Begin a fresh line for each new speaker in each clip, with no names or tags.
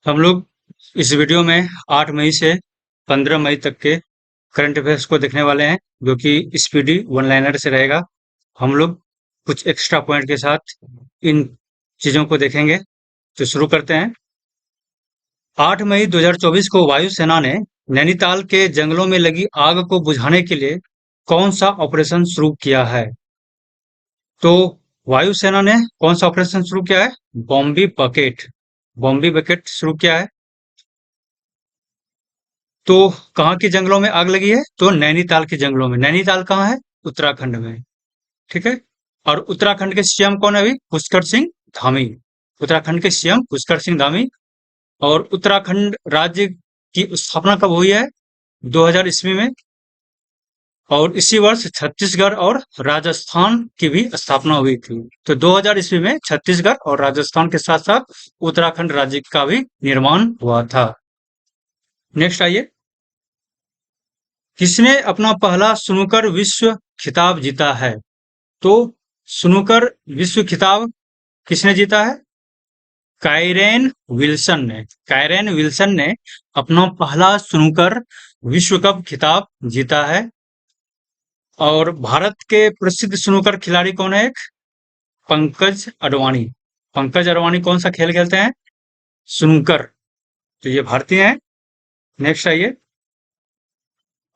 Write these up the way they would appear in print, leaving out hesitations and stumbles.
हम लोग इस वीडियो में 8 मई से 15 मई तक के करंट अफेयर्स को देखने वाले हैं, जो कि स्पीडी वन लाइनर से रहेगा। हम लोग कुछ एक्स्ट्रा पॉइंट के साथ इन चीजों को देखेंगे। तो शुरू करते हैं। 8 मई 2024 को वायुसेना ने नैनीताल के जंगलों में लगी आग को बुझाने के लिए कौन सा ऑपरेशन शुरू किया है? तो वायुसेना ने कौन सा ऑपरेशन शुरू किया है? बॉम्बी बकेट। बॉम्बी बकेट शुरू किया है। तो कहाँ के जंगलों में आग लगी है? तो नैनीताल के जंगलों में। नैनीताल कहाँ है? उत्तराखंड में। ठीक है। और उत्तराखंड के सीएम कौन है अभी? पुष्कर सिंह धामी। उत्तराखंड के सीएम पुष्कर सिंह धामी। और उत्तराखंड राज्य की स्थापना कब हुई है? 2000 ईस्वी में। और इसी वर्ष छत्तीसगढ़ और राजस्थान की भी स्थापना हुई थी। तो 2000 ईस्वी में छत्तीसगढ़ और राजस्थान के साथ साथ उत्तराखंड राज्य का भी निर्माण हुआ था। नेक्स्ट आइए। किसने अपना पहला स्नूकर विश्व खिताब जीता है? तो स्नूकर विश्व खिताब किसने जीता है? काइरेन विल्सन ने। काइरेन विल्सन ने अपना पहला स्नूकर विश्व कप खिताब जीता है। और भारत के प्रसिद्ध स्नूकर खिलाड़ी कौन है? एक पंकज अडवाणी। पंकज अडवाणी कौन सा खेल खेलते हैं? स्नूकर। तो ये भारतीय हैं। नेक्स्ट आइए।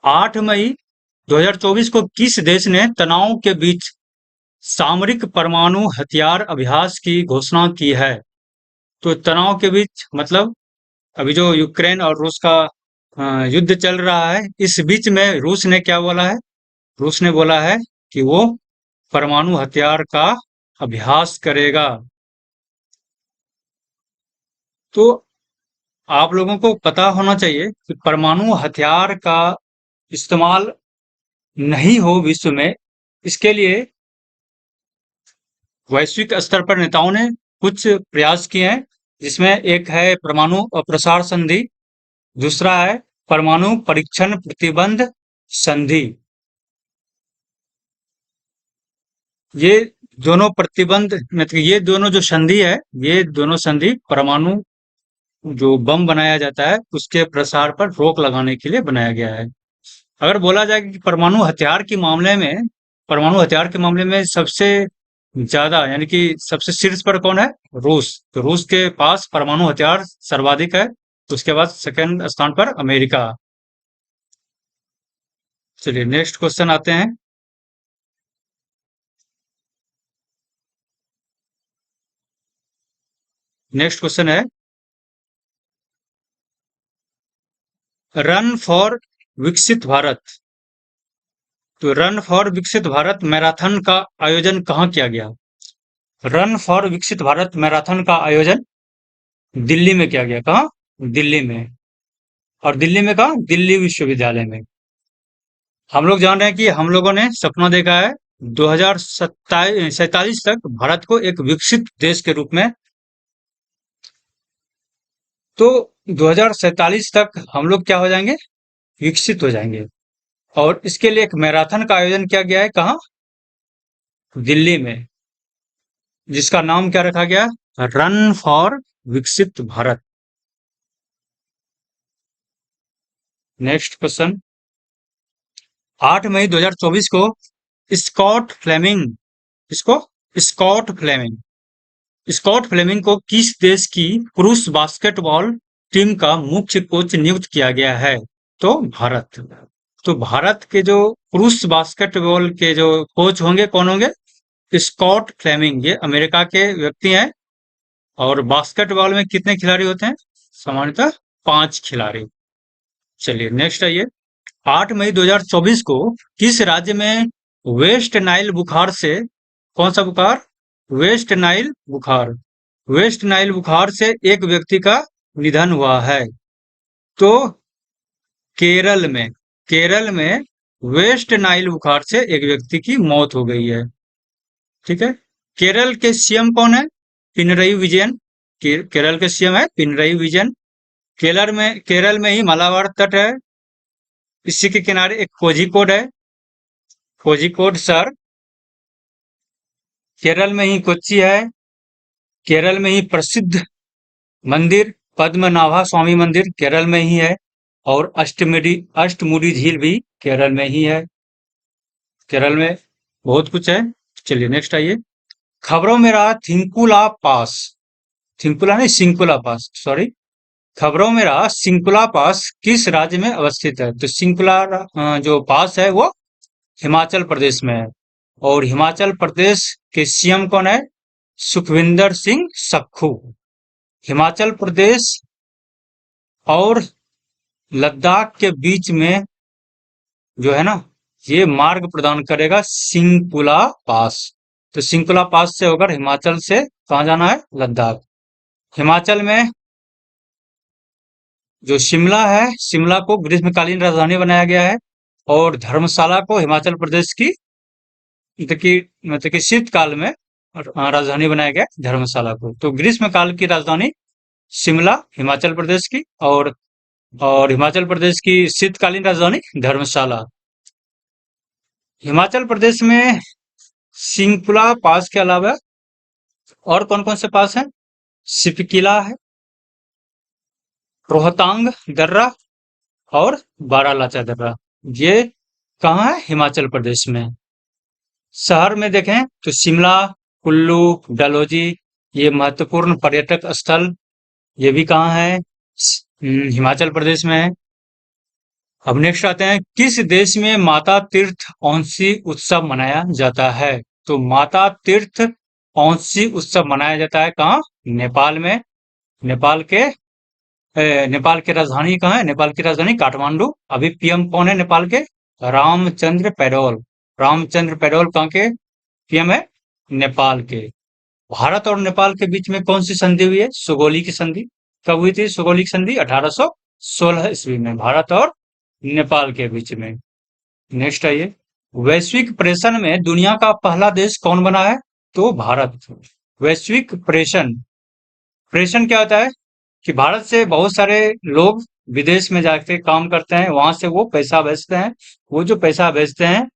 8 मई 2024 को किस देश ने तनाव के बीच सामरिक परमाणु हथियार अभ्यास की घोषणा की है? तो तनाव के बीच मतलब अभी जो यूक्रेन और रूस का युद्ध चल रहा है, इस बीच में रूस ने क्या बोला है? रूस ने बोला है कि वो परमाणु हथियार का अभ्यास करेगा। तो आप लोगों को पता होना चाहिए कि परमाणु हथियार का इस्तेमाल नहीं हो विश्व में, इसके लिए वैश्विक स्तर पर नेताओं ने कुछ प्रयास किए हैं, जिसमें एक है परमाणु अप्रसार संधि, दूसरा है परमाणु परीक्षण प्रतिबंध संधि। ये दोनों प्रतिबंध मतलब ये दोनों जो संधि है, ये दोनों संधि परमाणु जो बम बनाया जाता है उसके प्रसार पर रोक लगाने के लिए बनाया गया है। अगर बोला जाए कि परमाणु हथियार के मामले में सबसे ज्यादा यानी कि सबसे शीर्ष पर कौन है? रूस। तो रूस के पास परमाणु हथियार सर्वाधिक है। उसके बाद सेकंड स्थान पर अमेरिका। चलिए नेक्स्ट क्वेश्चन आते हैं। नेक्स्ट क्वेश्चन है, रन फॉर विकसित भारत। तो रन फॉर विकसित भारत मैराथन का आयोजन कहाँ किया गया? रन फॉर विकसित भारत मैराथन का आयोजन दिल्ली में किया गया। कहाँ? दिल्ली में। और दिल्ली में कहाँ? दिल्ली विश्वविद्यालय में। हम लोग जान रहे हैं कि हम लोगों ने सपना देखा है 2047 तक भारत को एक विकसित देश के रूप में। तो 2047 तक हम लोग क्या हो जाएंगे? विकसित हो जाएंगे। और इसके लिए एक मैराथन का आयोजन किया गया है। कहाँ? दिल्ली में। जिसका नाम क्या रखा गया? रन फॉर विकसित भारत। Next question. 8 मई 2024 को स्कॉट फ्लेमिंग इसको स्कॉट फ्लेमिंग स्कॉट फ्लेमिंग को किस देश की पुरुष बास्केटबॉल टीम का मुख्य कोच नियुक्त किया गया है? तो भारत। तो भारत के जो पुरुष बास्केटबॉल के जो कोच होंगे कौन होंगे? Scott Fleming. ये अमेरिका के व्यक्ति हैं। और बास्केटबॉल में कितने खिलाड़ी होते हैं? सामान्यतः 5 खिलाड़ी। चलिए नेक्स्ट आइए। 8 मई 2024 को किस राज्य में वेस्ट नाइल बुखार से कौन सा बुखार? वेस्ट नाइल बुखार। वेस्ट नाइल बुखार से एक व्यक्ति का निधन हुआ है। तो केरल में। केरल में वेस्ट नाइल बुखार से एक व्यक्ति की मौत हो गई है। ठीक है। केरल के सीएम कौन है? पिनरई विजयन। केरल के सीएम है पिनरई विजयन। केरल में ही मालाबार तट है। इसी के किनारे एक कोझिकोड है। कोझिकोड शहर। केरल में ही कोच्चि है। केरल में ही प्रसिद्ध मंदिर पद्मनाभा स्वामी मंदिर केरल में ही है, और अष्टमुडी झील भी केरल में ही है। केरल में बहुत कुछ है। चलिए नेक्स्ट आइए। खबरों में रहा थिंकुला पास, थिंकुला नहीं सिंकुला पास, सॉरी। खबरों में रहा सिंकुला पास किस राज्य में अवस्थित है? तो सिंकुला जो पास है वो हिमाचल प्रदेश में है। और हिमाचल प्रदेश के सीएम कौन है? सुखविंदर सिंह सुक्खू। हिमाचल प्रदेश और लद्दाख के बीच में जो है ना, ये मार्ग प्रदान करेगा सिंकुला पास। तो सिंकुला पास से होकर हिमाचल से कहाँ जाना है? लद्दाख। हिमाचल में जो शिमला है, शिमला को ग्रीष्मकालीन राजधानी बनाया गया है, और धर्मशाला को हिमाचल प्रदेश की मतलब कि शीतकाल में राजधानी बनाया गया है, धर्मशाला को। तो ग्रीष्मकाल की राजधानी शिमला हिमाचल प्रदेश की, और हिमाचल प्रदेश की शीतकालीन राजधानी धर्मशाला। हिमाचल प्रदेश में सिंकुला पास के अलावा और कौन कौन से पास हैं? सिपकिला है, रोहतांग दर्रा, और बारालाचा दर्रा। ये कहाँ है? हिमाचल प्रदेश में। शहर में देखें तो शिमला, कुल्लू, डलहौजी, ये महत्वपूर्ण पर्यटक स्थल, ये भी कहाँ है? हिमाचल प्रदेश में है। अब नेक्स्ट आते हैं, किस देश में माता तीर्थ औंसी उत्सव मनाया जाता है? तो माता तीर्थ औंसी उत्सव मनाया जाता है कहाँ? नेपाल में। नेपाल के नेपाल की राजधानी कहाँ है? नेपाल की राजधानी काठमांडू। अभी पीएम कौन है नेपाल के? रामचंद्र पौडेल। रामचंद्र पौडेल कहाँ के पीएम है? नेपाल के। भारत और नेपाल के बीच में कौन सी संधि हुई है? सुगौली की संधि। कब हुई थी सुगौली की संधि? 1816 ईस्वी में, भारत और नेपाल के बीच में। नेक्स्ट आइए। वैश्विक प्रेषण में दुनिया का पहला देश कौन बना है? तो भारत। वैश्विक प्रेषण, प्रेषण क्या होता है? कि भारत से बहुत सारे लोग विदेश में जाके काम करते हैं, वहां से वो पैसा भेजते हैं। वो जो पैसा भेजते हैं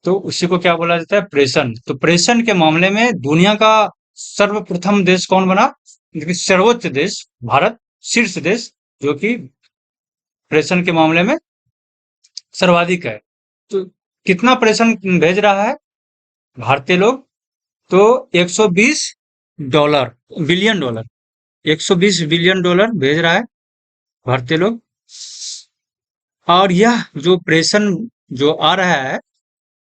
तो उसी को क्या बोला जाता है? प्रेषण। तो प्रेषण के मामले में दुनिया का सर्वप्रथम देश कौन बना? देखिए, सर्वोच्च देश भारत, शीर्ष देश, जो कि प्रेषण के मामले में सर्वाधिक है। तो कितना प्रेषण भेज रहा है भारतीय लोग? तो 120 dollar, billion dollar, 120 billion dollar भेज रहा है भारतीय लोग। और यह जो प्रेषण जो आ रहा है,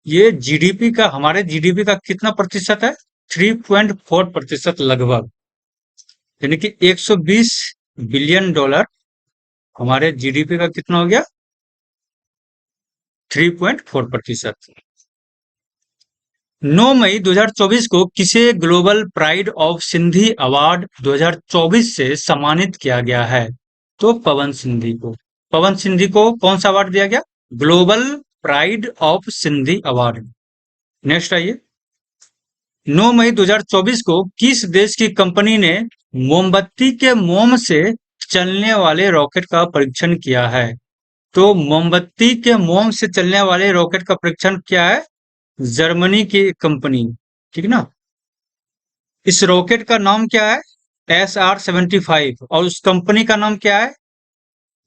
ये जीडीपी का, हमारे जीडीपी का कितना प्रतिशत है? 3.4% लगभग। यानी कि 120 बिलियन डॉलर हमारे जीडीपी का कितना हो गया? 3.4%। 9 मई 2024 को किसे global pride of Sindhi award 2024 से सम्मानित किया गया है? तो पवन सिंधी को। पवन सिंधी को कौन सा अवार्ड दिया गया? Global pride of Sindhi award. Next आइए। 9 मई 2024 को किस देश की कंपनी ने मोमबत्ती के मोम से चलने वाले रॉकेट का परीक्षण किया है? तो मोमबत्ती के मोम से चलने वाले रॉकेट का परीक्षण क्या है? जर्मनी की कंपनी, ठीक ना। इस रॉकेट का नाम क्या है? SR-75। और उस कंपनी का नाम क्या है?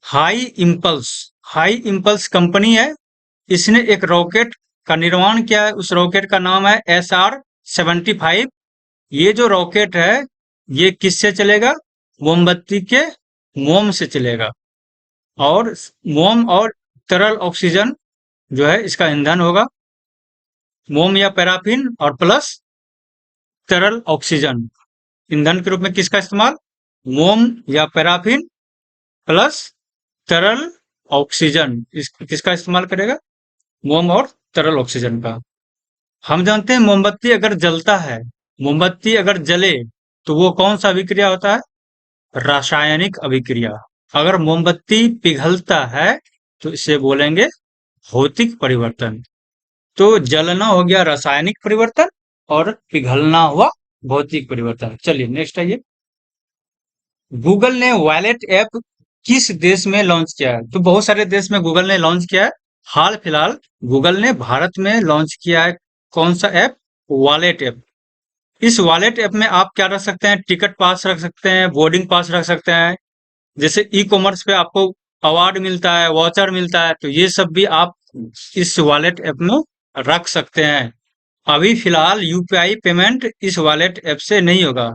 High impulse. High impulse company है। इसने एक रॉकेट का निर्माण किया है, उस रॉकेट का नाम है SR-75। ये जो रॉकेट है, ये किससे चलेगा? मोमबत्ती के मोम से चलेगा। और मोम और तरल ऑक्सीजन जो है इसका ईंधन होगा। मोम या पैराफिन और प्लस तरल ऑक्सीजन, ईंधन के रूप में किसका इस्तेमाल? मोम या पैराफिन प्लस तरल ऑक्सीजन, किसका इस्तेमाल करेगा? मोम और तरल ऑक्सीजन का। हम जानते हैं मोमबत्ती अगर जलता है, मोमबत्ती अगर जले तो वो कौन सा अभिक्रिया होता है? रासायनिक अभिक्रिया। अगर मोमबत्ती पिघलता है तो इसे बोलेंगे भौतिक परिवर्तन। तो जलना हो गया रासायनिक परिवर्तन, और पिघलना हुआ भौतिक परिवर्तन। चलिए नेक्स्ट आइए। गूगल ने वॉलेट ऐप किस देश में लॉन्च किया है? तो बहुत सारे देश में गूगल ने लॉन्च किया है। हाल फिलहाल गूगल ने भारत में लॉन्च किया है कौन सा ऐप? Wallet app. इस वॉलेट ऐप में आप क्या रख सकते हैं? टिकट पास रख सकते हैं, बोर्डिंग पास रख सकते हैं। जैसे ई कॉमर्स पे आपको अवार्ड मिलता है, वाउचर मिलता है, तो ये सब भी आप इस वॉलेट ऐप में रख सकते हैं। अभी फिलहाल यूपीआई पेमेंट इस वॉलेट ऐप से नहीं होगा।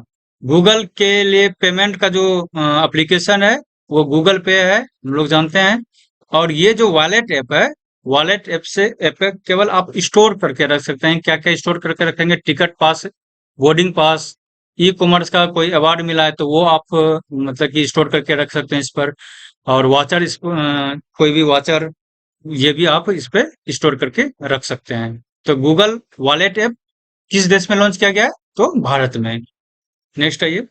गूगल के लिए पेमेंट का जो एप्लीकेशन है वो गूगल पे है, हम लोग जानते हैं। और ये जो वॉलेट ऐप है, वॉलेट ऐप से ऐप पे केवल आप स्टोर करके रख सकते हैं। क्या क्या स्टोर करके रखेंगे? टिकट पास, बोर्डिंग पास, ई कॉमर्स का कोई अवार्ड मिला है तो वो आप मतलब कि स्टोर करके रख सकते हैं इस पर। और वाचर कोई भी वाचर, ये भी आप इस पे स्टोर करके रख सकते हैं। तो गूगल वॉलेट ऐप किस देश में लॉन्च किया गया है? तो भारत में। नेक्स्ट आइए।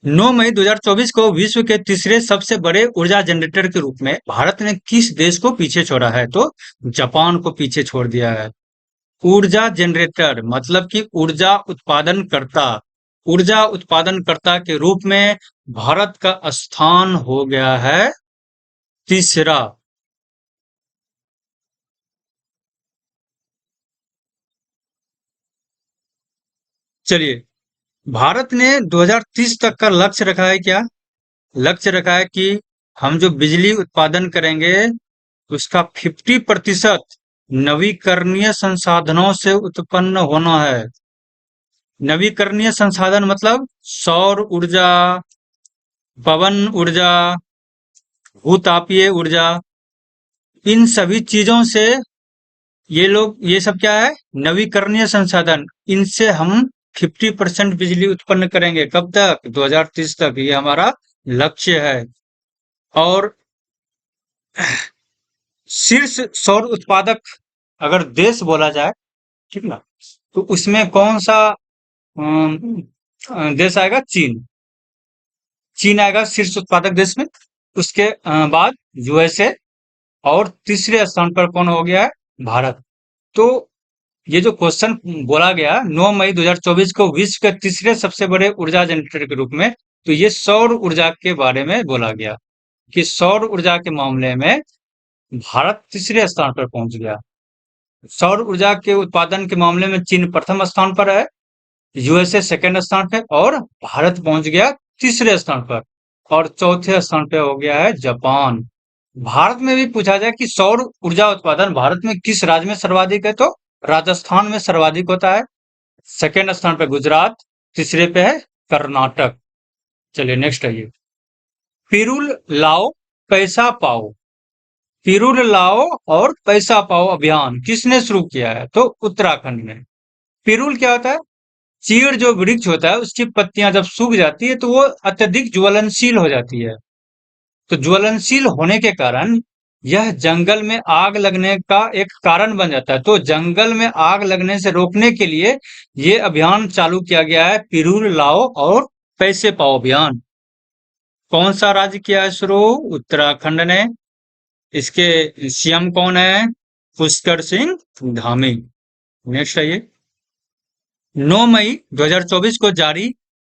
9 मई 2024 को विश्व के तीसरे सबसे बड़े ऊर्जा जनरेटर के रूप में भारत ने किस देश को पीछे छोड़ा है? तो जापान को पीछे छोड़ दिया है। ऊर्जा जनरेटर मतलब कि ऊर्जा उत्पादन कर्ता के रूप में भारत का स्थान हो गया है तीसरा। चलिए, भारत ने 2030 तक का लक्ष्य रखा है क्या? लक्ष्य रखा है कि हम जो बिजली उत्पादन करेंगे उसका 50% नवीकरणीय संसाधनों से उत्पन्न होना है। नवीकरणीय संसाधन मतलब सौर ऊर्जा, पवन ऊर्जा, भूतापीय ऊर्जा, इन सभी चीजों से ये सब क्या है? नवीकरणीय संसाधन। इनसे हम 50% बिजली उत्पन्न करेंगे। कब तक? 2030 तक, ये हमारा लक्ष्य है। और शीर्ष सौर उत्पादक अगर देश बोला जाए, ठीक ना, तो उसमें कौन सा देश आएगा? चीन। चीन आएगा शीर्ष उत्पादक देश में। उसके बाद यूएसए, और तीसरे स्थान पर कौन हो गया है? भारत। तो ये जो क्वेश्चन बोला गया 9 मई 2024 को विश्व के तीसरे सबसे बड़े ऊर्जा जनरेटर के रूप में, तो ये सौर ऊर्जा के बारे में बोला गया कि सौर ऊर्जा के मामले में भारत तीसरे स्थान पर पहुंच गया। सौर ऊर्जा के उत्पादन के मामले में चीन प्रथम स्थान पर है, यूएसए सेकंड स्थान पे, और भारत पहुंच गया तीसरे स्थान पर। और चौथे स्थान पे हो गया है जापान। भारत में भी पूछा जाए कि सौर ऊर्जा उत्पादन भारत में किस राज्य में सर्वाधिक है, तो राजस्थान में सर्वाधिक होता है। सेकंड स्थान पे गुजरात, तीसरे पे है कर्नाटक। चलिए नेक्स्ट आइए। पिरुल लाओ पैसा पाओ, पिरुल लाओ और पैसा पाओ अभियान किसने शुरू किया है? तो उत्तराखंड में। पिरुल क्या होता है? चीड़ जो वृक्ष होता है उसकी पत्तियां जब सूख जाती है तो वो अत्यधिक ज्वलनशील हो जाती है। तो ज्वलनशील होने के कारण यह जंगल में आग लगने का एक कारण बन जाता है। तो जंगल में आग लगने से रोकने के लिए ये अभियान चालू किया गया है, पिरूल लाओ और पैसे पाओ अभियान। कौन सा राज्य किया है शुरू? उत्तराखंड ने। इसके सीएम कौन है? पुष्कर सिंह धामी। नेक्स्ट आइए। 9 मई 2024 को जारी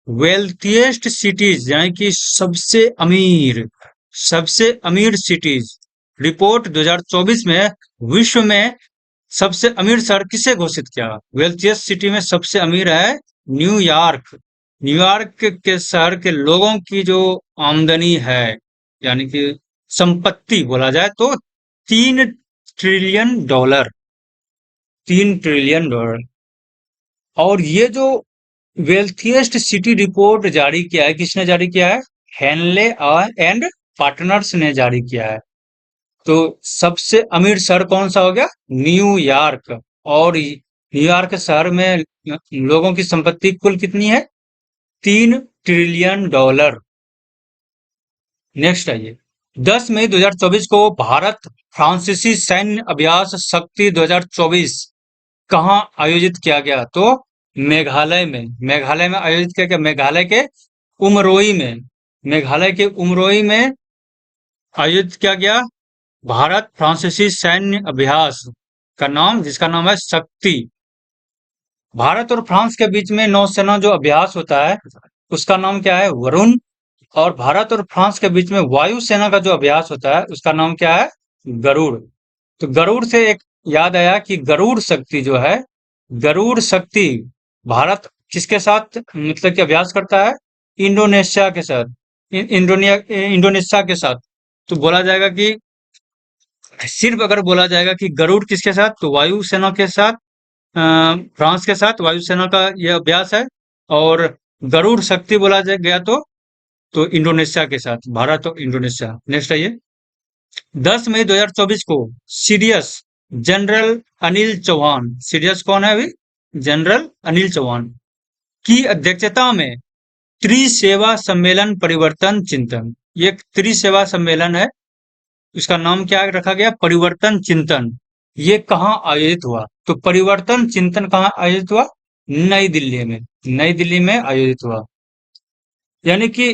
वेल्थिएस्ट सिटीज यानी कि सबसे अमीर सिटीज रिपोर्ट 2024 में विश्व में सबसे अमीर शहर किसे घोषित किया? वेल्थिएस्ट सिटी में सबसे अमीर है न्यूयॉर्क। न्यूयॉर्क के शहर के लोगों की जो आमदनी है, यानी कि संपत्ति बोला जाए तो 3 ट्रिलियन डॉलर, 3 ट्रिलियन डॉलर। और ये जो वेल्थिएस्ट सिटी रिपोर्ट जारी किया है, किसने जारी किया है? हेनले एंड पार्टनर्स ने जारी किया है। तो सबसे अमीर शहर कौन सा हो गया? न्यूयॉर्क। और न्यूयॉर्क शहर में लोगों की संपत्ति कुल कितनी है? 3 ट्रिलियन डॉलर। नेक्स्ट आइए। 10 मई 2024 को भारत फ्रांसीसी सैन्य अभ्यास शक्ति 2024 कहाँ आयोजित किया गया? तो मेघालय में। मेघालय में आयोजित किया गया। मेघालय के उमरोई में। मेघालय के उमरोई में आयोजित किया गया भारत फ्रांसीसी सैन्य अभ्यास का नाम, जिसका नाम है शक्ति। भारत और फ्रांस के बीच में नौसेना जो अभ्यास होता है उसका नाम क्या है? वरुण। और भारत और फ्रांस के बीच में वायुसेना का जो अभ्यास होता है उसका नाम क्या है? गरुड़। तो गरुड़ से एक याद आया कि गरुड़ शक्ति जो है, गरुड़ शक्ति भारत किसके साथ मतलब कि अभ्यास करता है? इंडोनेशिया के साथ। इंडोनेशिया के साथ। तो बोला जाएगा कि सिर्फ अगर बोला जाएगा कि गरुड़ किसके साथ, तो वायुसेना के साथ, फ्रांस के साथ वायुसेना का यह अभ्यास है। और गरुड़ शक्ति बोला गया तो इंडोनेशिया के साथ, भारत और इंडोनेशिया। नेक्स्ट आइए। 10 मई 2024 को CDS General Anil Chauhan, CDS कौन है अभी? जनरल अनिल चौहान की अध्यक्षता में त्रिसेवा सम्मेलन परिवर्तन चिंतन, ये एक त्रिसेवा सम्मेलन है, इसका नाम क्या रखा गया? परिवर्तन चिंतन। ये कहाँ आयोजित हुआ? तो परिवर्तन चिंतन कहाँ आयोजित हुआ? नई दिल्ली में। नई दिल्ली में आयोजित हुआ। यानी कि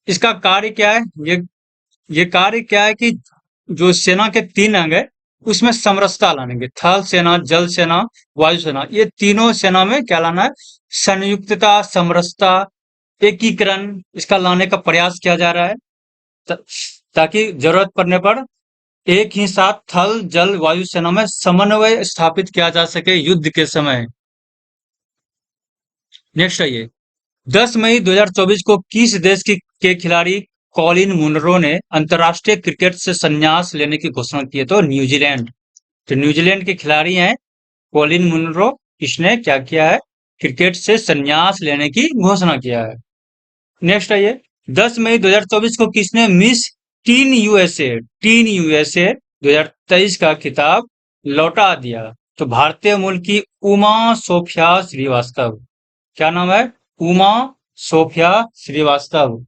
इसका कार्य क्या है? ये कार्य क्या है कि जो सेना के 3 अंग है उसमें समरसता लाने के, थल सेना, जल सेना, वायु सेना, ये तीनों सेना में क्या लाना है? संयुक्तता, समरसता, एकीकरण, इसका लाने का प्रयास किया जा रहा है, ताकि जरूरत पड़ने पर एक ही साथ थल, जल, वायु सेना में समन्वय स्थापित किया जा सके युद्ध के समय। नेक्स्ट आइए। 10 मई 2024 को किस देश के खिलाड़ी कॉलिन मुनरो ने अंतरराष्ट्रीय क्रिकेट से संन्यास लेने की घोषणा की है? तो न्यूजीलैंड। तो न्यूजीलैंड के खिलाड़ी हैं कॉलिन मुनरो, इसने क्या किया है? क्रिकेट से संन्यास लेने की घोषणा किया है। नेक्स्ट आइए। 10 मई 2024 को किसने मिस टीन यूएसए 2023 का खिताब लौटा दिया? तो भारतीय मूल की उमा सोफिया श्रीवास्तव। क्या नाम है? उमा सोफिया श्रीवास्तव।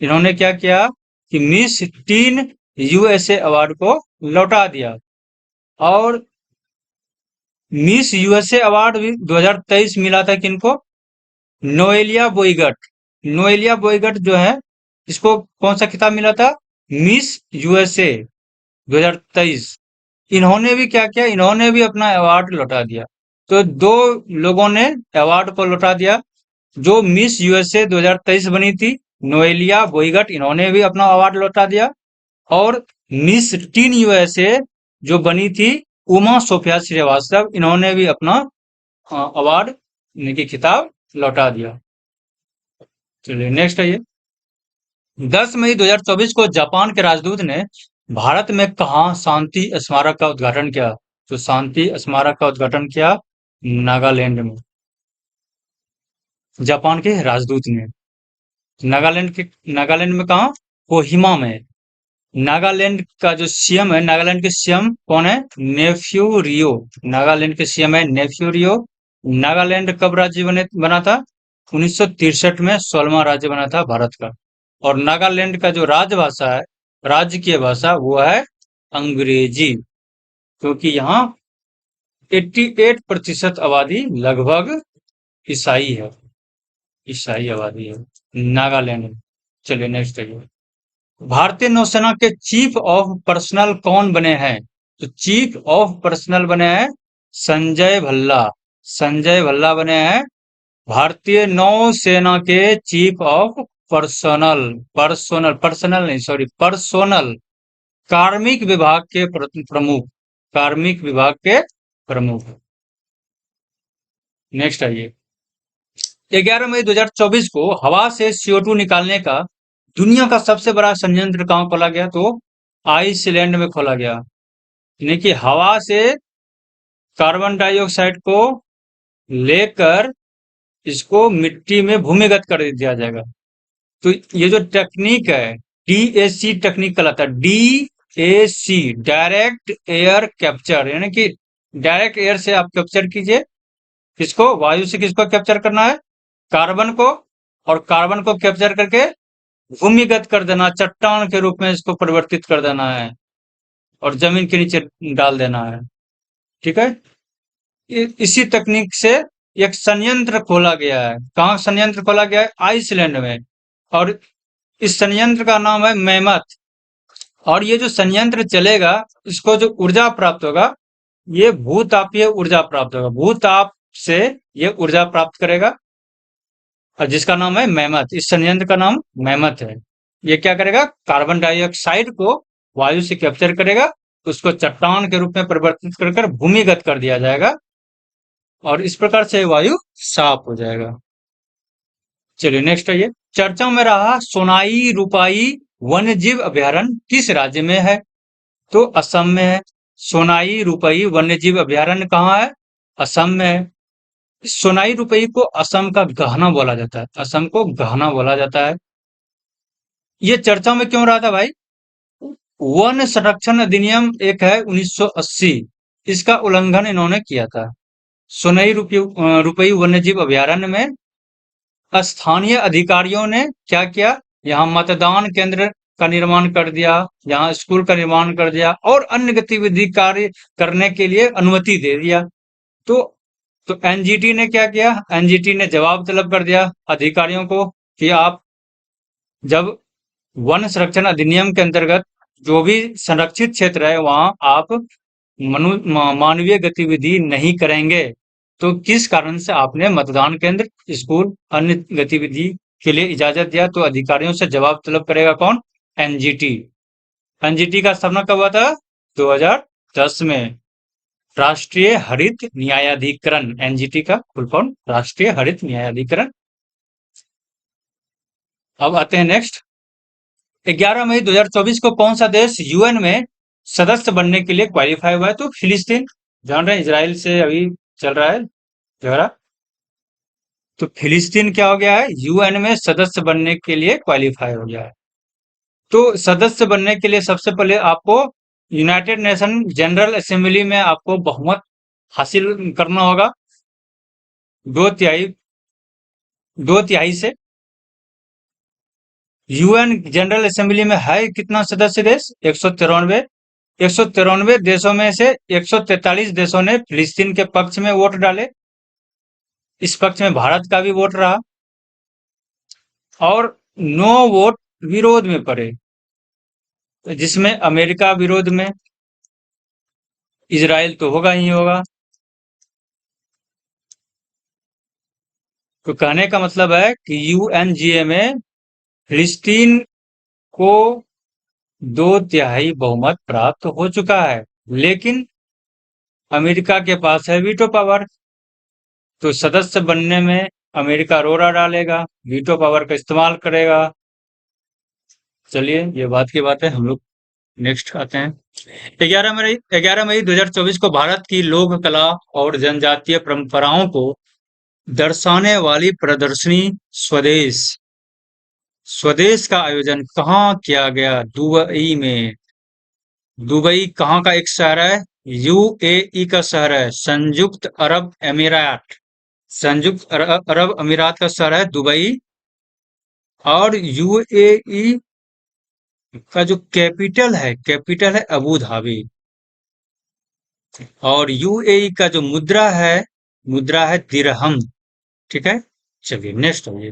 इन्होंने क्या किया कि मिस टीन यूएसए अवार्ड को लौटा दिया। और मिस यूएसए अवार्ड भी 2023 मिला था किनको? नोएलिया बोइगट। नोएलिया बोइगट जो है, इसको कौन सा खिताब मिला था? Miss USA 2023। इन्होंने भी क्या किया? इन्होंने भी अपना अवार्ड लौटा दिया। तो 2 लोगों ने अवार्ड को लौटा दिया। जो मिस यूएसए 2023 बनी थी, नोएलिया बोइगट, इन्होंने भी अपना अवार्ड लौटा दिया। और मिस टीन यूएसए जो बनी थी, उमा सोफिया श्रीवास्तव, इन्होंने भी अपना अवार्ड यानी कि खिताब लौटा दिया। चलिए नेक्स्ट आइए। 10 मई 2024 को जापान के राजदूत ने भारत में कहा शांति स्मारक का उद्घाटन किया? तो शांति स्मारक का उद्घाटन किया नागालैंड में, जापान के राजदूत ने। नागालैंड में कहा? कोहिमा में। नागालैंड का जो सीएम है, नागालैंड के सीएम कौन है? नेफ्यू रियो। नागालैंड के सीएम है नेफ्यू रियो। नागालैंड कब राज्य बना था? 1963 में 16वां राज्य बना था भारत का। और नागालैंड का जो राजभाषा है, राजकीय भाषा, वो है अंग्रेजी, क्योंकि यहाँ 88% आबादी लगभग ईसाई है, ईसाई आबादी है नागालैंड में। चलिए नेक्स्ट आइए। भारतीय नौसेना के चीफ ऑफ पर्सनल कौन बने हैं? तो चीफ ऑफ पर्सनल बने हैं संजय भल्ला। संजय भल्ला बने हैं भारतीय नौसेना के चीफ ऑफ पर्सनल। पर्सनल नहीं, सॉरी, पर्सोनल, कार्मिक विभाग के प्रमुख, कार्मिक विभाग के प्रमुख। नेक्स्ट आइए। 11 मई 2024 को हवा से CO2 निकालने का दुनिया का सबसे बड़ा संयंत्र कहाँ खोला गया? तो आइसलैंड में खोला गया। यानी कि हवा से कार्बन डाइऑक्साइड को लेकर इसको मिट्टी में भूमिगत कर दिया जाएगा। तो ये जो टेक्निक है, DAC टेक्निक कहलाता है। DAC, डायरेक्ट एयर कैप्चर, यानी कि डायरेक्ट एयर से आप कैप्चर कीजिए। किसको? वायु से किसको कैप्चर करना है? कार्बन को। और कार्बन को कैप्चर करके भूमिगत कर देना, चट्टान के रूप में इसको परिवर्तित कर देना है और जमीन के नीचे डाल देना है। ठीक है। इसी तकनीक से एक संयंत्र खोला गया है। कहाँ संयंत्र खोला गया है? आइसलैंड में। और इस संयंत्र का नाम है मैमथ। और ये जो संयंत्र चलेगा, इसको जो ऊर्जा प्राप्त होगा, ये भूतापीय ऊर्जा प्राप्त होगा। भूताप से ये ऊर्जा प्राप्त करेगा, और जिसका नाम है मैमथ। इस संयंत्र का नाम मैमथ है। ये क्या करेगा? कार्बन डाइऑक्साइड को वायु से कैप्चर करेगा, उसको चट्टान के रूप में परिवर्तित कर भूमिगत कर दिया जाएगा और इस प्रकार से वायु साफ हो जाएगा। चलिए नेक्स्ट है, ये चर्चा में रहा सोनाई रूपाई वन्य जीव अभयारण्य किस राज्य में है? तो असम में है। सोनाई रूपाई वन्य जीव अभयारण्य कहाँ है? असम में है। सोनाई रूपाई को असम का गहना बोला जाता है, असम को गहना बोला जाता है। ये चर्चा में क्यों रहा था भाई? वन संरक्षण अधिनियम एक है 1980, इसका उल्लंघन इन्होंने किया था। सोनाई रुपई वन्यजीव अभयारण्य में स्थानीय अधिकारियों ने क्या किया? यहाँ मतदान केंद्र का निर्माण कर दिया, यहाँ स्कूल का निर्माण कर दिया और अन्य गतिविधि कार्य करने के लिए अनुमति दे दिया। तो एनजीटी ने क्या किया? एनजीटी ने जवाब तलब कर दिया अधिकारियों को कि आप जब वन संरक्षण अधिनियम के अंतर्गत जो भी संरक्षित क्षेत्र है वहां आप मानवीय गतिविधि नहीं करेंगे, तो किस कारण से आपने मतदान केंद्र, स्कूल, अन्य गतिविधि के लिए इजाजत दिया? तो अधिकारियों से जवाब तलब करेगा कौन? एनजीटी। एनजीटी का स्थापना कब हुआ था? 2010 में। राष्ट्रीय हरित न्यायाधिकरण, एनजीटी का फुल फॉर्म राष्ट्रीय हरित न्यायाधिकरण। अब आते हैं नेक्स्ट। 11 मई 2024 को कौन सा देश यूएन में सदस्य बनने के लिए क्वालिफाई हुआ है? तो फिलिस्तीन। जान रहे हैं इजराइल से अभी चल रहा है झगड़ा, तो फिलिस्तीन क्या हो गया है? यूएन में सदस्य बनने के लिए क्वालिफाई हो गया है। तो सदस्य बनने के लिए सबसे पहले आपको यूनाइटेड नेशन जनरल असेंबली में आपको बहुमत हासिल करना होगा, दो तिहाई से। यूएन जनरल असेंबली में है कितना सदस्य देश? 193। 193 देशों में से 143 देशों ने फिलिस्तीन के पक्ष में वोट डाले, इस पक्ष में भारत का भी वोट रहा, और 9 वोट विरोध में पड़े, जिसमें अमेरिका विरोध में, इजराइल तो होगा ही होगा। तो कहने का मतलब है कि यूएनजीए में फिलिस्तीन को 2/3 बहुमत प्राप्त हो चुका है, लेकिन अमेरिका के पास है वीटो पावर, तो सदस्य बनने में अमेरिका रोड़ा डालेगा, वीटो पावर का इस्तेमाल करेगा। चलिए ये बात की बात है, हम लोग नेक्स्ट आते हैं। 11 मई 2024 को भारत की लोक कला और जनजातीय परंपराओं को दर्शाने वाली प्रदर्शनी स्वदेश स्वदेश का आयोजन कहाँ किया गया? दुबई में। दुबई कहाँ का एक शहर है? यूएई का शहर है, संयुक्त अरब अमीरात। संयुक्त अरब अमीरात का शहर है दुबई, और यूएई का जो कैपिटल है अबू धाबी, और यूएई का जो मुद्रा है दिरहम। ठीक है, चलिए नेक्स्ट है।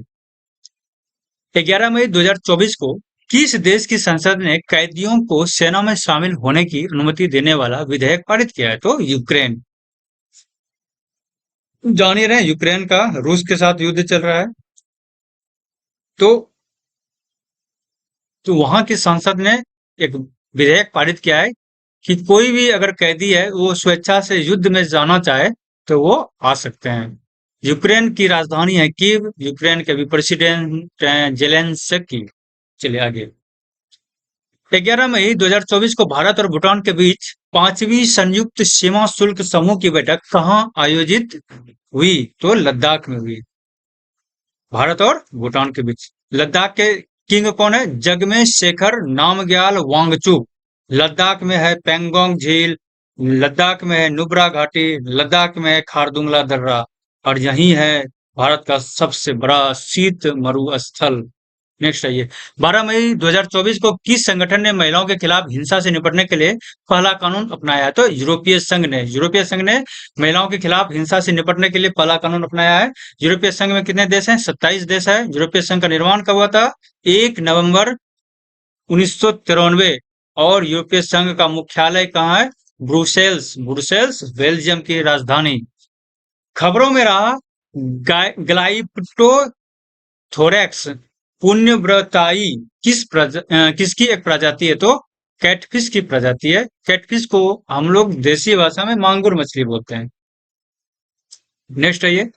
11 मई 2024 को किस देश की संसद ने कैदियों को सेना में शामिल होने की अनुमति देने वाला विधेयक पारित किया है? तो यूक्रेन। जान ही रहे हैं यूक्रेन का रूस के साथ युद्ध चल रहा है, तो वहां की संसद ने एक विधेयक पारित किया है कि कोई भी अगर कैदी है वो स्वेच्छा से युद्ध में जाना चाहे तो वो आ सकते हैं। यूक्रेन की राजधानी है कीव, यूक्रेन के अभी प्रेसिडेंट जेलेंस्की। चलिए आगे। 11 मई 2024 को भारत और भूटान के बीच 5वीं संयुक्त सीमा शुल्क समूह की बैठक कहाँ आयोजित हुई? तो लद्दाख में हुई, भारत और भूटान के बीच। लद्दाख के किंग कौन है? जगमे शेखर नामग्याल वांगचुक। लद्दाख में है पेंगोंग झील, लद्दाख में है नुब्रा घाटी, लद्दाख में है खारदुंगला दर्रा, और यही है भारत का सबसे बड़ा शीत मरुस्थल। नेक्स्ट आइए। 12 मई 2024 को किस संगठन ने महिलाओं के खिलाफ हिंसा से निपटने के लिए पहला कानून अपनाया है? तो यूरोपीय संघ ने महिलाओं के खिलाफ हिंसा से निपटने के लिए पहला कानून अपनाया है। यूरोपीय संघ में कितने देश हैं? 27 देश है। यूरोपीय संघ का निर्माण कब हुआ था? 1 नवंबर 1993। और यूरोपीय संघ का मुख्यालय कहाँ है? ब्रुसेल्स बेल्जियम की राजधानी। खबरों में रहा ग्लाइप्टोथोरैक्स पुण्यव्रताई किसकी एक प्रजाति है? तो कैटफिश की प्रजाति है। कैटफिश को हम लोग देसी भाषा में मांगुर मछली बोलते हैं। नेक्स्ट आइए,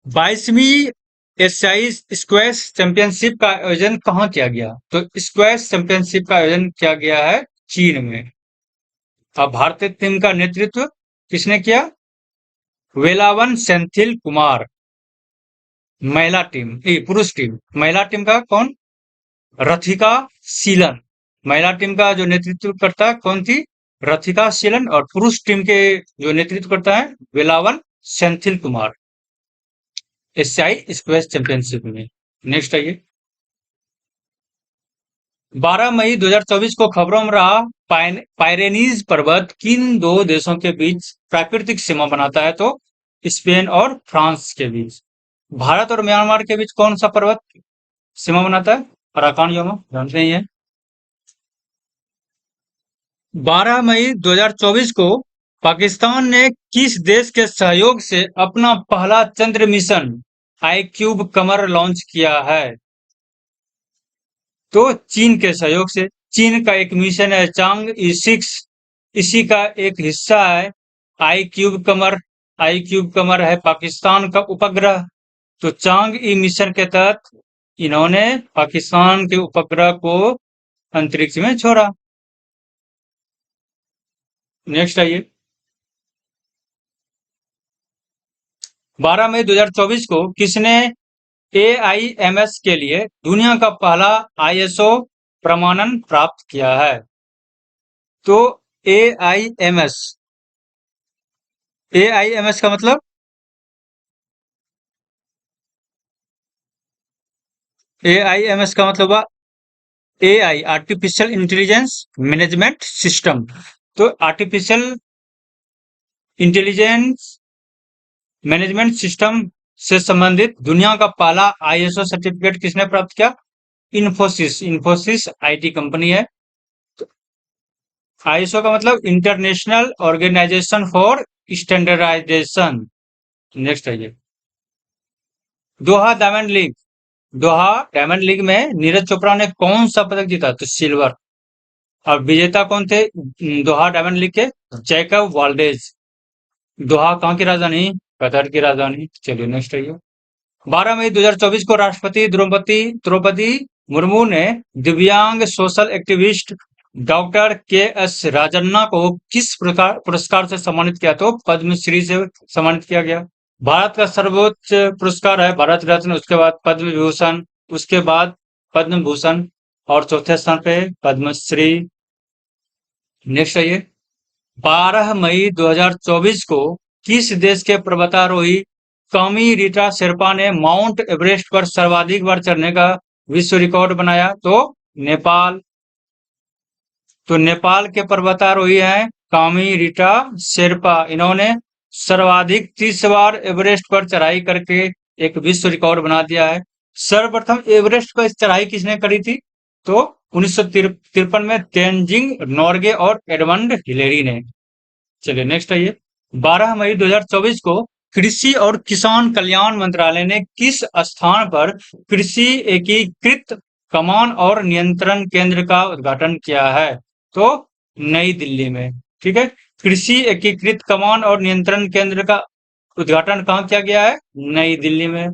22वीं एशियाई स्क्वैश चैंपियनशिप का आयोजन कहाँ किया गया? तो स्क्वैश चैंपियनशिप का आयोजन किया गया है चीन में। अब भारतीय टीम का नेतृत्व किसने किया? वेलावन सेंथिल कुमार। महिला टीम, पुरुष टीम, महिला टीम का कौन? रथिका सीलन। महिला टीम का जो नेतृत्व करता है कौन थी? रथिका सीलन। और पुरुष टीम के जो नेतृत्व करता है वेलावन सेंथिल कुमार, एशियाई स्क्वैश चैंपियनशिप में। नेक्स्ट आइए, 12 मई 2024 को खबरों में रहा, पायरेनीज पर्वत किन दो देशों के बीच प्राकृतिक सीमा बनाता है? तो स्पेन और फ्रांस के बीच। भारत और म्यांमार के बीच कौन सा पर्वत सीमा बनाता है? अराकान योमा, जानते ही हैं। 12 मई 2024 को पाकिस्तान ने किस देश के सहयोग से अपना पहला चंद्र मिशन आईक्यूब कमर लॉन्च किया है? तो चीन के सहयोग से। चीन का एक मिशन है चांग ई 6, इसी का एक हिस्सा है आई क्यूब कमर। आई क्यूब कमर है पाकिस्तान का उपग्रह। तो चांग ई मिशन के तहत इन्होंने पाकिस्तान के उपग्रह को अंतरिक्ष में छोड़ा। नेक्स्ट आइए, 12 मई 2024 को किसने AIMS के लिए दुनिया का पहला ISO प्रमाणन प्राप्त किया है? तो AIMS, AIMS का मतलब AIMS का मतलब हुआ AI, artificial intelligence management system. तो आर्टिफिशियल इंटेलिजेंस मैनेजमेंट सिस्टम से संबंधित दुनिया का पहला ISO सर्टिफिकेट किसने प्राप्त किया? इन्फोसिस। इन्फोसिस IT कंपनी है। ISO का मतलब International Organization for Standardization. Next आइए, Doha Diamond League. Doha Diamond League में नीरज चोपड़ा ने कौन सा पदक जीता? तो सिल्वर। और विजेता कौन थे दोहा डायमंड लीग के? जैकब वाल्डेज। दोहा कहाँ की राजधानी? कतर की राजधानी। चलिए नेक्स्ट आइए, 12 मई 2024 को राष्ट्रपति द्रौपदी द्रौपदी मुर्मू ने दिव्यांग social activist doctor KS Rajanna को किस प्रकार पुरस्कार से सम्मानित किया? तो पद्मश्री से सम्मानित किया गया। भारत का सर्वोच्च पुरस्कार है भारत रत्न, उसके बाद पद्म विभूषण, उसके बाद पद्म भूषण और चौथे स्थान पे पद्मश्री। नेक्स्ट आइए, 12 मई 2024 को किस देश के पर्वतारोही कामी रीटा शेरपा ने माउंट एवरेस्ट पर सर्वाधिक बार चढ़ने का विश्व रिकॉर्ड बनाया? तो नेपाल। तो नेपाल के पर्वतारोही हैं कामी रीटा शेरपा। इन्होंने सर्वाधिक 30 बार एवरेस्ट पर चढ़ाई करके एक विश्व रिकॉर्ड बना दिया है। सर्वप्रथम एवरेस्ट पर चढ़ाई किसने करी थी? तो 1953 में तेनजिंग नोर्गे और एडमंड हिलेरी ने। चलिए नेक्स्ट आइए, 12 मई 2024 को कृषि और किसान कल्याण मंत्रालय ने किस स्थान पर कृषि एकीकृत कमान और नियंत्रण केंद्र का उद्घाटन किया है? तो नई दिल्ली में। ठीक है, कृषि एकीकृत कमान और नियंत्रण केंद्र का उद्घाटन कहाँ किया गया है? नई दिल्ली में।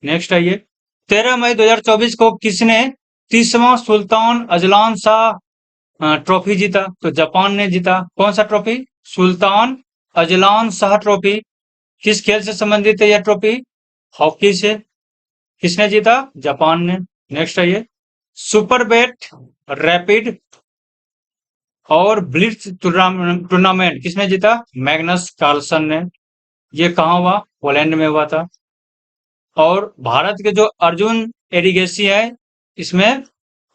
नेक्स्ट आइए, 13 मई 2024 को किसने 30वां सुल्तान अजलान शाह ट्रॉफी जीता? तो जापान ने जीता। कौन सा trophy? Sultan Azlan Shah trophy. किस खेल से संबंधित है यह ट्रॉफी? हॉकी से। किसने जीता? जापान ने। नेक्स्ट आइए, सुपर बैट रैपिड और ब्लिट्ज टूर्नामेंट किसने जीता? मैग्नस कार्लसन ने। ये कहाँ हुआ? पोलैंड में हुआ था। और भारत के जो अर्जुन एरिगेसी है इसमें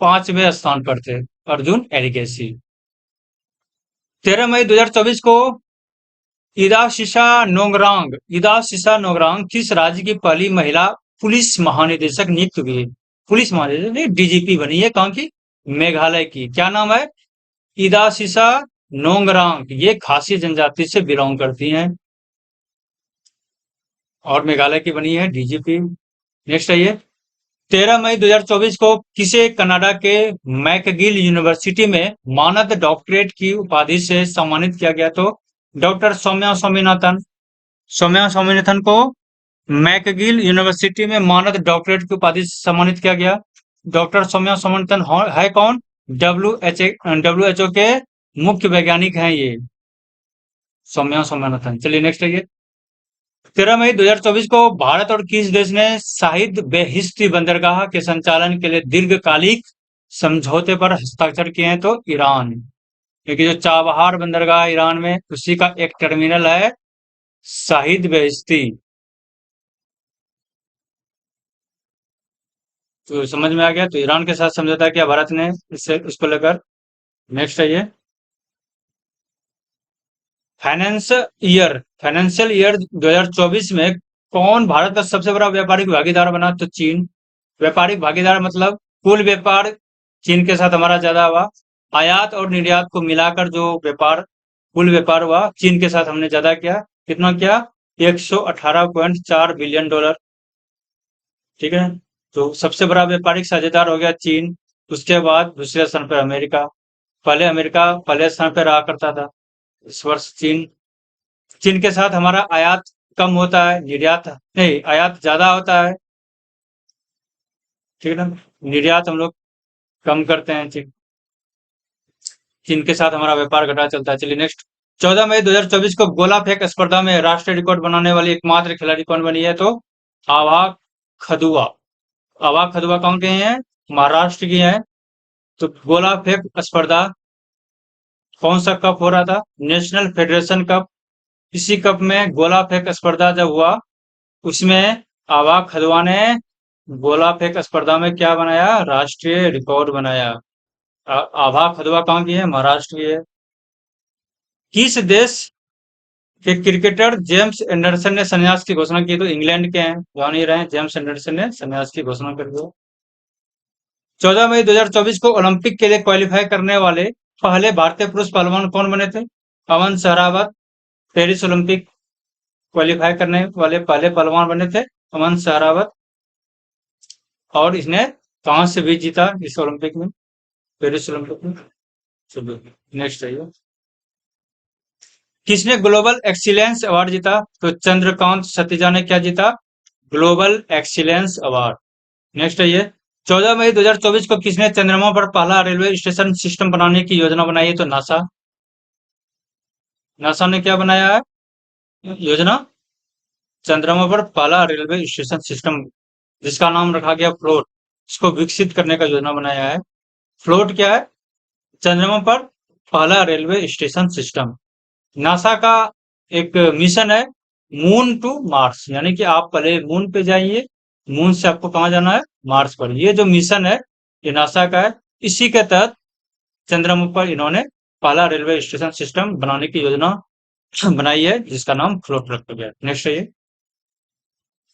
5वें स्थान पर थे अर्जुन एरिगेसी। 13 मई 2024 को इदा सिसा नोंगरांग किस राज्य की पहली महिला पुलिस महानिदेशक नियुक्त हुई? पुलिस महानिदेशक DGP बनी है। कहाँ की? मेघालय की। क्या नाम है? इदा सिसा नोंगरांग। ये खासी जनजाति से बिलोंग करती हैं और मेघालय की बनी है DGP। नेक्स्ट आइए, 13 मई 2024 को किसे कनाडा के मैकगिल यूनिवर्सिटी में मानद डॉक्टरेट की उपाधि से सम्मानित किया गया? तो डॉक्टर सौम्या स्वामीनाथन। सौम्या स्वामीनाथन को मैकगिल यूनिवर्सिटी में मानद डॉक्टरेट की उपाधि से सम्मानित किया गया। डॉक्टर सौम्या स्वामीनाथन है कौन? डब्ल्यू एच ओ के मुख्य वैज्ञानिक हैं ये, सौम्या स्वामीनाथन। चलिए नेक्स्ट है। 13 मई 2024 को भारत और किस देश ने शाहिद बेहिश्ती बंदरगाह के संचालन के लिए दीर्घकालिक समझौते पर हस्ताक्षर किए हैं? तो ईरान, क्योंकि जो चाबहार बंदरगाह ईरान में, उसी का एक टर्मिनल है शाहिद बेहिश्ती। तो समझ में आ गया। तो ईरान के साथ समझौता किया भारत ने इससे, इसको लेकर। नेक्स्ट है ये, फाइनेंशियल ईयर 2024 में कौन भारत का सबसे बड़ा व्यापारिक भागीदार बना? तो चीन। व्यापारिक भागीदार मतलब कुल व्यापार चीन के साथ हमारा ज्यादा हुआ। आयात और निर्यात को मिलाकर जो व्यापार, कुल व्यापार हुआ, चीन के साथ हमने ज्यादा किया। कितना किया? 118.4 बिलियन डॉलर। ठीक है। तो सबसे बड़ा व्यापारिक साझेदार हो गया चीन। उसके बाद दूसरे स्थान पर अमेरिका। पहले अमेरिका पहले स्थान पर रहा करता था, इस वर्ष चीन। चीन के साथ हमारा आयात कम होता है, निर्यात नहीं, आयात ज्यादा होता है। ठीक है ना। निर्यात हम लोग कम करते हैं। चीन चीन के साथ हमारा व्यापार घटा चलता है। चलिए नेक्स्ट। 14 मई 2024 को गोला फेंक स्पर्धा में राष्ट्रीय रिकॉर्ड बनाने वाली एकमात्र खिलाड़ी कौन बनी है? तो आभा खदुआ। आभा खदुआ कौन के हैं? महाराष्ट्र की है। तो गोला फेंक स्पर्धा कौन सा कप हो रहा था? National federation cup. इसी कप में गोला फेंक स्पर्धा जब हुआ, उसमें आभा खदुआ ने गोला फेंक स्पर्धा में क्या बनाया? राष्ट्रीय रिकॉर्ड बनाया। आभा खदुआ कहाँ की है? महाराष्ट्र की है। किस देश के क्रिकेटर जेम्स एंडरसन ने संन्यास की घोषणा की? तो इंग्लैंड के हैं, जान ही रहे हैं, जेम्स एंडरसन ने संन्यास की घोषणा कर दी। 14 मई 2024 को ओलंपिक के लिए क्वालिफाई करने वाले पहले भारतीय पुरुष पहलवान कौन बने थे? अमन सहरावत। पेरिस ओलंपिक क्वालिफाई करने वाले पहले पहलवान बने थे अमन सहरावत। और इसने कांस्य भी जीता इस ओलंपिक में, पेरिस ओलंपिक में। चलो नेक्स्ट है। किसने ग्लोबल एक्सीलेंस अवार्ड जीता? तो चंद्रकांत सतीजा ने क्या जीता? Global excellence award. नेक्स्ट है ये। 14 मई 2024 को किसने चंद्रमा पर पहला रेलवे स्टेशन सिस्टम बनाने की योजना बनाई है? तो नासा। नासा ने क्या बनाया है योजना? चंद्रमा पर पहला रेलवे स्टेशन सिस्टम, जिसका नाम रखा गया फ्लोट, इसको विकसित करने का योजना बनाया है। फ्लोट क्या है? चंद्रमा पर पहला रेलवे स्टेशन सिस्टम। नासा का एक मिशन है मून टू मार्स, यानी कि आप पहले मून पे जाइए, मून से आपको कहां जाना है? मार्स पर। ये जो मिशन है ये नासा का है। इसी के तहत चंद्रमा पर इन्होंने पहला रेलवे स्टेशन सिस्टम बनाने की योजना बनाई है, जिसका नाम फ्लोट रखा गया। नेक्स्ट है ये।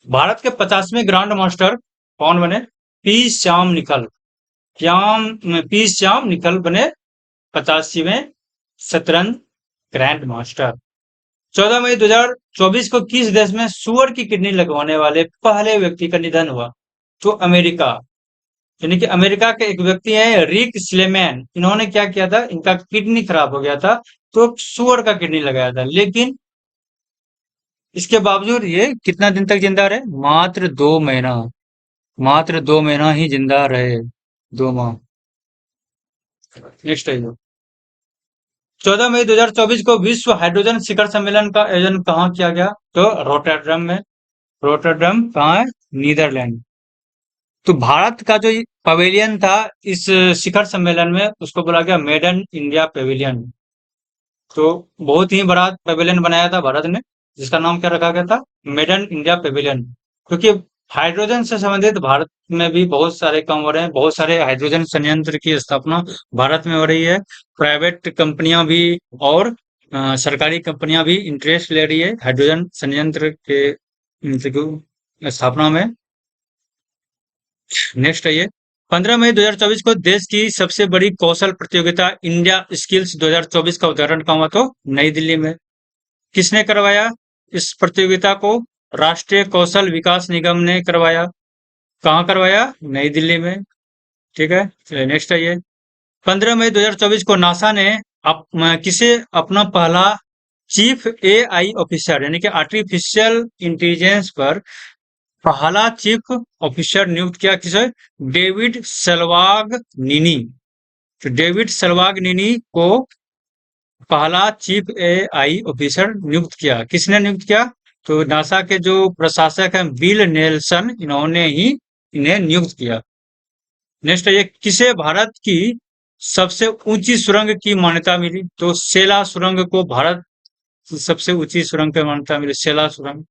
भारत के 50वें ग्रांड मास्टर कौन बने? पी श्याम निकल। पी श्याम निकल बने 85वें शतरंज ग्रैंड मास्टर। 14 मई 2024 को किस देश में सुअर की किडनी लगवाने वाले पहले व्यक्ति का निधन हुआ? तो अमेरिका, यानी कि अमेरिका के एक व्यक्ति है रिक स्लेमैन। इन्होंने क्या किया था? इनका किडनी खराब हो गया था, तो सुअर का किडनी लगाया था। लेकिन इसके बावजूद ये कितना दिन तक जिंदा रहे? मात्र 2 महीना। मात्र 2 महीना ही जिंदा रहे, 2 माह। नेक्स्ट है। 14 मई 2024 को विश्व हाइड्रोजन शिखर सम्मेलन का आयोजन कहाँ किया गया? तो रोटरडम में। रोटरडम कहाँ है? नीदरलैंड। तो भारत का जो पवेलियन था इस शिखर सम्मेलन में, उसको बोला गया मेड इन इंडिया पवेलियन। तो बहुत ही बड़ा पवेलियन बनाया था भारत ने, जिसका नाम क्या रखा गया था? Made in India pavilion. क्योंकि हाइड्रोजन से संबंधित भारत में भी बहुत सारे काम हो रहे हैं, बहुत सारे हाइड्रोजन संयंत्र की स्थापना भारत में हो रही है। प्राइवेट कंपनियां भी और सरकारी कंपनियां भी इंटरेस्ट ले रही है हाइड्रोजन संयंत्र के स्थापना में। नेक्स्ट है ये। 15 मई 2024 को देश की सबसे बड़ी कौशल प्रतियोगिता इंडिया स्किल्स 2024 का उद्घाटन कहाँ हुआ? तो नई दिल्ली में। किसने करवाया इस प्रतियोगिता को? राष्ट्रीय कौशल विकास निगम ने करवाया। कहाँ करवाया? नई दिल्ली में। ठीक है। चलिए नेक्स्ट है ये। 15 मई 2024 को नासा ने किसे अपना पहला चीफ एआई ऑफिसर यानी कि आर्टिफिशियल इंटेलिजेंस पर पहला चीफ ऑफिसर नियुक्त किया किसे? डेविड सेल्वाग निनी। तो डेविड सेल्वाग निनी को पहला चीफ एआई ऑफिसर नियुक्त किया। किसने नियुक्त किया? तो नासा के जो प्रशासक हैं बिल नेल्सन, इन्होंने ही इन्हें नियुक्त किया। नेक्स्ट है, ये किसे भारत की सबसे ऊंची सुरंग की मान्यता मिली? तो सेला सुरंग को भारत की सबसे ऊंची सुरंग की मान्यता मिली, सेला सुरंग।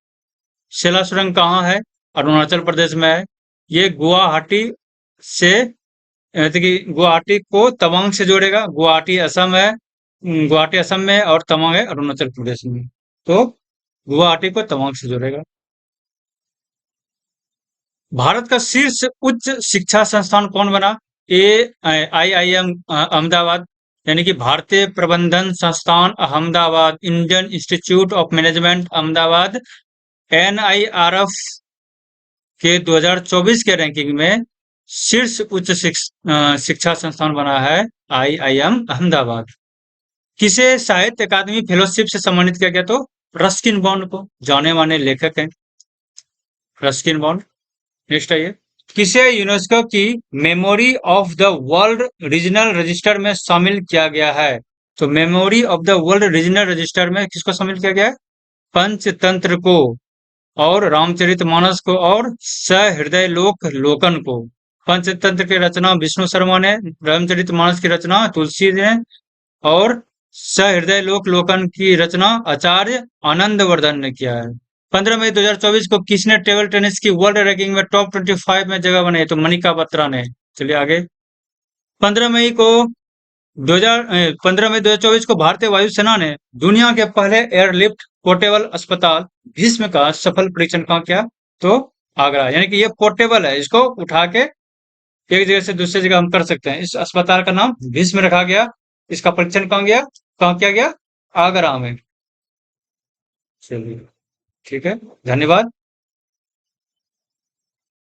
सेला सुरंग कहाँ है? अरुणाचल प्रदेश में है। ये गुवाहाटी से, यानी कि गुवाहाटी को तवांग से जोड़ेगा। गुवाहाटी असम है, गुवाहाटी असम में, और तवांग है अरुणाचल प्रदेश में। तो गुवाहाटी को तवांग से जोड़ेगा। भारत का शीर्ष उच्च शिक्षा संस्थान कौन बना? ए आईआईएम अहमदाबाद, यानी कि भारतीय प्रबंधन संस्थान Ahmedabad, Indian institute of management Ahmedabad, NIRF के 2024 के रैंकिंग में शीर्ष उच्च शिक्षा संस्थान बना है आईआईएम अहमदाबाद। किसे साहित्य अकादमी फेलोशिप से सम्मानित किया गया? तो रस्किन बॉन्ड को, जाने माने लेखक हैं रस्किन बॉन्ड। नेक्स्ट है, ये किसे यूनेस्को की memory of the world regional register में शामिल किया गया है? तो memory of the world regional register में किसको शामिल किया गया है? पंचतंत्र को, और रामचरितमानस को, और सहृदय लोकन को। पंचतंत्र की रचना विष्णु शर्मा ने, रामचरितमानस की रचना तुलसी ने, और सहृदय लोकन की रचना आचार्य आनंदवर्धन ने किया है। 15 मई 2024 को किसने टेबल टेनिस की वर्ल्ड रैंकिंग में टॉप 25 में जगह बनाई? तो मनिका बत्रा ने। चलिए आगे। 15 मई को 15 मई 2024 को भारतीय वायुसेना ने दुनिया के पहले एयरलिफ्ट पोर्टेबल अस्पताल भीष्म का सफल परीक्षण कहाँ किया? तो आगरा, यानी कि ये पोर्टेबल है, इसको उठा के एक जगह से दूसरी जगह हम कर सकते हैं। इस अस्पताल का नाम भीष्म रखा गया। इसका परीक्षण कहाँ किया गया? आगरा में। चलिए, ठीक है, धन्यवाद।